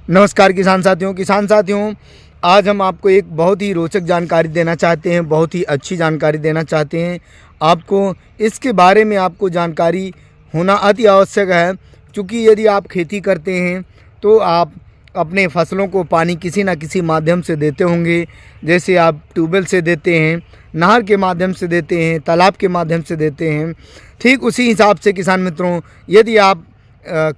नमस्कार किसान साथियों, आज हम आपको एक बहुत ही रोचक जानकारी देना चाहते हैं, बहुत ही अच्छी जानकारी देना चाहते हैं। आपको इसके बारे में आपको जानकारी होना अति आवश्यक है, क्योंकि यदि आप खेती करते हैं तो आप अपने फसलों को पानी किसी न किसी माध्यम से देते होंगे। जैसे आप ट्यूबवेल से देते हैं, नहर के माध्यम से देते हैं, तालाब के माध्यम से देते हैं। ठीक उसी हिसाब से किसान मित्रों, यदि आप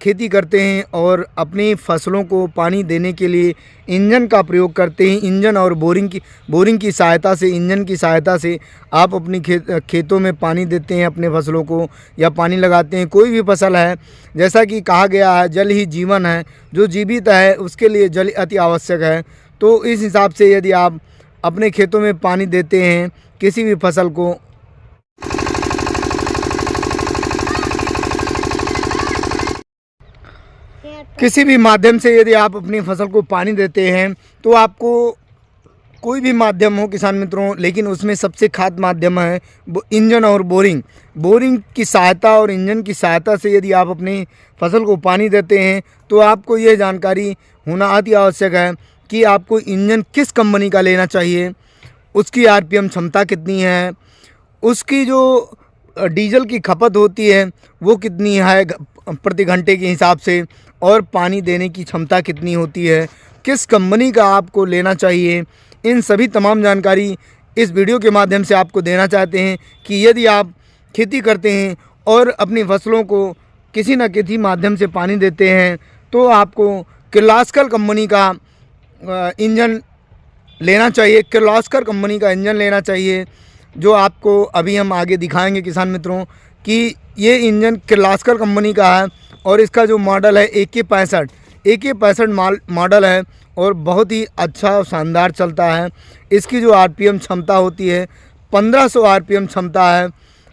खेती करते हैं और अपनी फसलों को पानी देने के लिए इंजन का प्रयोग करते हैं, इंजन और बोरिंग की सहायता से, इंजन की सहायता से आप अपनी खेतों में पानी देते हैं अपने फसलों को, या पानी लगाते हैं। कोई भी फसल है, जैसा कि कहा गया है जल ही जीवन है, जो जीवित है उसके लिए जल अति आवश्यक है। तो इस हिसाब से यदि आप अपने खेतों में पानी देते हैं किसी भी फसल को, किसी भी माध्यम से यदि आप अपनी फसल को पानी देते हैं, तो आपको कोई भी माध्यम हो किसान मित्रों, लेकिन उसमें सबसे खास माध्यम है इंजन और बोरिंग की सहायता और इंजन की सहायता से यदि आप अपनी फसल को पानी देते हैं, तो आपको यह जानकारी होना अति आवश्यक है कि आपको इंजन किस कंपनी का लेना चाहिए, उसकी आरपीएम क्षमता कितनी है, उसकी जो डीजल की खपत होती है वो कितनी है प्रति घंटे के हिसाब से, और पानी देने की क्षमता कितनी होती है, किस कंपनी का आपको लेना चाहिए। इन सभी तमाम जानकारी इस वीडियो के माध्यम से आपको देना चाहते हैं कि यदि आप खेती करते हैं और अपनी फसलों को किसी न किसी माध्यम से पानी देते हैं, तो आपको किर्लोस्कर कंपनी का इंजन लेना चाहिए। किर्लोस्कर कंपनी का इंजन लेना चाहिए, जो आपको अभी हम आगे दिखाएंगे किसान मित्रों कि ये इंजन किर्लोस्कर कंपनी का है और इसका जो मॉडल है AK65 मॉडल है और बहुत ही अच्छा और शानदार चलता है। इसकी जो आरपीएम क्षमता होती है 1500 आरपीएम क्षमता है,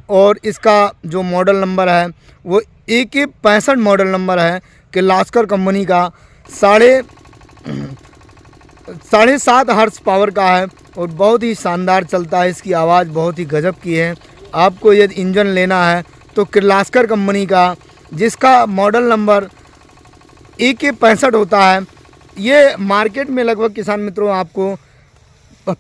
और इसका जो मॉडल नंबर है वो AK65 मॉडल नंबर है। किर्लोस्कर कंपनी का 7.5 हॉर्स पावर का है और बहुत ही शानदार चलता है। इसकी आवाज़ बहुत ही गजब की है। आपको यदि इंजन लेना है तो किर्लोस्कर कंपनी का, जिसका मॉडल नंबर AK65 होता है, ये मार्केट में लगभग किसान मित्रों आपको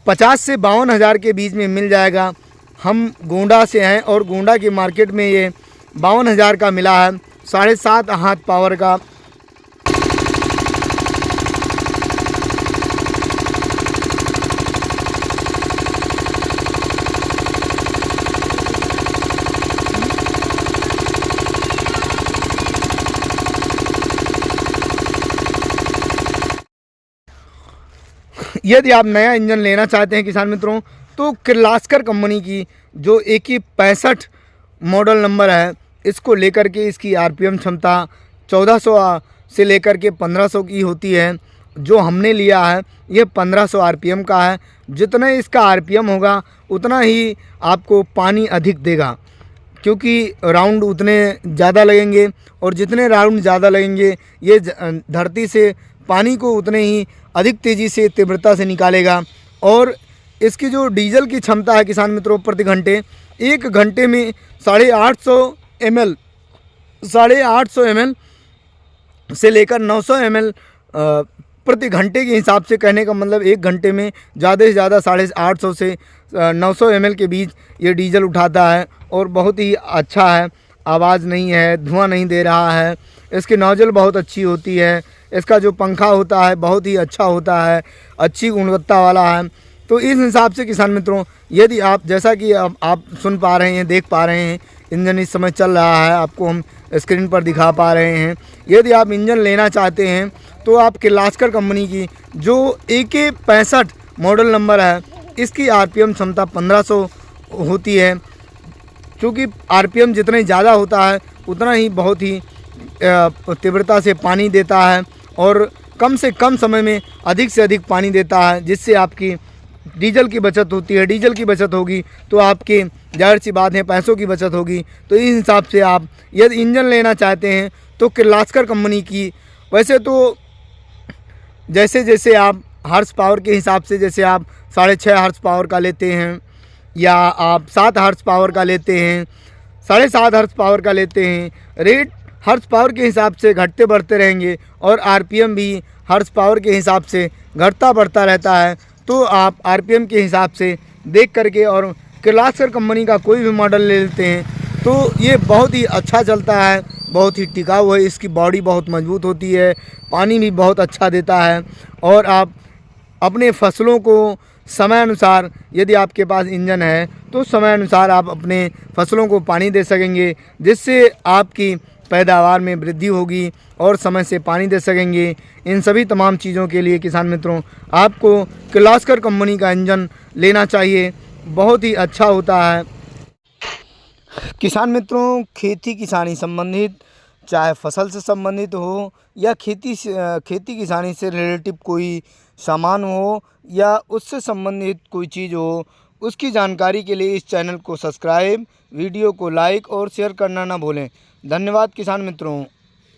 50 से 52 हज़ार के बीच में मिल जाएगा। हम गोंडा से हैं और गोंडा की मार्केट में ये 52 हज़ार का मिला है, 7.5 हाथ पावर का। यदि आप नया इंजन लेना चाहते हैं किसान मित्रों, तो किर्लोस्कर कंपनी की जो AK65 मॉडल नंबर है, इसको लेकर के इसकी आरपीएम क्षमता 1400 से लेकर के 1500 की होती है। जो हमने लिया है ये 1500 आरपीएम का है। जितना इसका आरपीएम होगा उतना ही आपको पानी अधिक देगा, क्योंकि राउंड उतने ज़्यादा लगेंगे, और जितने राउंड ज़्यादा लगेंगे ये धरती से पानी को उतने ही अधिक तेज़ी से, तीव्रता से निकालेगा। और इसकी जो डीजल की क्षमता है किसान मित्रों प्रति घंटे, 1 घंटे में 850 ml से लेकर 900 ml प्रति घंटे के हिसाब से, कहने का मतलब 1 घंटे में ज़्यादा से ज़्यादा 850 से 900 ml के बीच ये डीजल उठाता है, और बहुत ही अच्छा है। आवाज़ नहीं है, धुआं नहीं दे रहा है, इसकी नोजल बहुत अच्छी होती है, इसका जो पंखा होता है बहुत ही अच्छा होता है, अच्छी गुणवत्ता वाला है। तो इस हिसाब से किसान मित्रों, यदि आप, जैसा कि आप सुन पा रहे हैं, देख पा रहे हैं, इंजन इस समय चल रहा है, आपको हम स्क्रीन पर दिखा पा रहे हैं। यदि आप इंजन लेना चाहते हैं तो आप किर्लोस्कर कंपनी की जो AK65 मॉडल नंबर है, इसकी आरपीएम क्षमता 1500 होती है। क्योंकि आरपीएम जितना ज़्यादा होता है उतना ही बहुत ही तीव्रता से पानी देता है, और कम से कम समय में अधिक से अधिक पानी देता है, जिससे आपकी डीजल की बचत होती है। डीजल की बचत होगी तो आपके, जाहिर सी बात है, पैसों की बचत होगी। तो इस हिसाब से आप यदि इंजन लेना चाहते हैं तो किर्लोस्कर कंपनी की, वैसे तो जैसे जैसे आप हॉर्स पावर के हिसाब से, जैसे आप 6.5 हॉर्स पावर का लेते हैं, या आप 7 हॉर्स पावर का लेते हैं, 7.5 हॉर्स पावर का लेते हैं, रेट हॉर्स पावर के हिसाब से घटते बढ़ते रहेंगे और आरपीएम भी हॉर्स पावर के हिसाब से घटता बढ़ता रहता है। तो आप आरपीएम के हिसाब से देख करके और किर्लोस्कर कंपनी का कोई भी मॉडल ले लेते हैं तो ये बहुत ही अच्छा चलता है, बहुत ही टिकाऊ है, इसकी बॉडी बहुत मजबूत होती है, पानी भी बहुत अच्छा देता है और आप अपने फसलों को समय अनुसार, यदि आपके पास इंजन है तो समय अनुसार आप अपने फसलों को पानी दे सकेंगे, जिससे आपकी पैदावार में वृद्धि होगी और समय से पानी दे सकेंगे। इन सभी तमाम चीज़ों के लिए किसान मित्रों आपको किर्लोस्कर कंपनी का इंजन लेना चाहिए, बहुत ही अच्छा होता है। किसान मित्रों, खेती किसानी संबंधित, चाहे फसल से संबंधित हो या खेती किसानी से रिलेटिव कोई सामान हो या उससे संबंधित कोई चीज़ हो, उसकी जानकारी के लिए इस चैनल को सब्सक्राइब, वीडियो को लाइक और शेयर करना ना भूलें। धन्यवाद किसान मित्रों।